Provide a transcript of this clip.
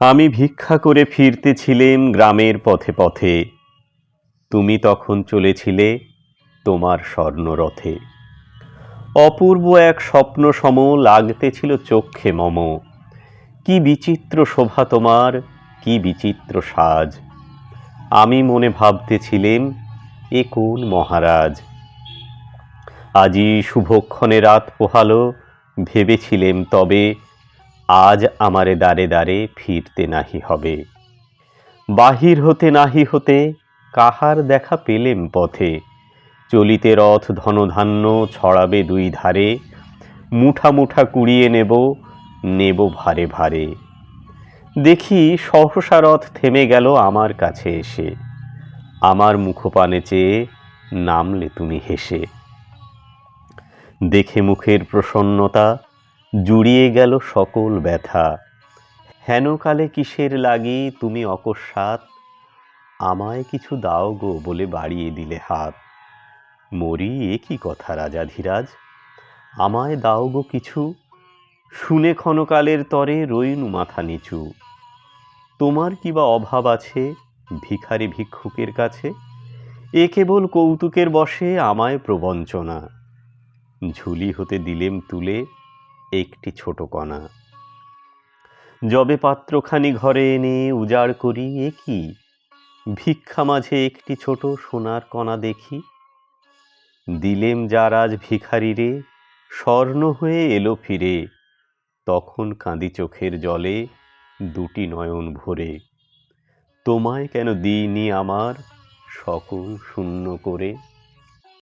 আমি ভিক্ষা করে ফিরতেছিলেম গ্রামের পথে পথে, তুমি তখন চলেছিলে তোমার স্বর্ণরথে। অপূর্ব এক স্বপ্ন সম লাগতেছিল চক্ষে মম। কি বিচিত্র শোভা তোমার, কি বিচিত্র সাজ। আমি মনে ভাবতেছিলেম, এ কোন মহারাজ। আজি শুভক্ষণে রাত পোহালো, ভেবেছিলেম তবে আজ আমারে দ্বারে দ্বারে ফিরতে নাহি হবে। বাহির হতে নাহি হতে কাহার দেখা পেলেম পথে। চলিতে রথ ধনধান্য ছড়াবে দুই ধারে, মুঠা মুঠা কুড়িয়ে নেব, নেব ভারে ভারে। দেখি সহসা রথ থেমে গেল আমার কাছে এসে। আমার মুখপানে চেয়ে নামলে তুমি হেসে। দেখে মুখের প্রসন্নতা জুড়িয়ে গেল সকল ব্যথা। হেনকালে কিসের লাগি তুমি অকস্মাৎ আমায় কিছু দাও গো বলে বাড়িয়ে দিলে হাত। মরি এ কি কথা রাজাধিরাজ, আমায় দাও গো কিছু। শুনে ক্ষণকালের তরে রইনু মাথা নিচু। তোমার কি বা অভাব আছে ভিখারি ভিক্ষুকের কাছে। এ কেবল কৌতুকের বশে আমায় প্রবঞ্চনা। ঝুলি হতে দিলেম তুলে একটি ছোট কণা। যবে পাত্রখানি ঘরে এনে উজাড় করি, এ কি ভিক্ষা মাঝে একটি ছোট সোনার কণা দেখি। দিলেম যার আজ ভিখারিরে, স্বর্ণ হয়ে এলো ফিরে। তখন কাঁদি চোখের জলে দুটি নয়ন ভরে। তোমায় কেন দিইনি আমার সকল শূন্য করে।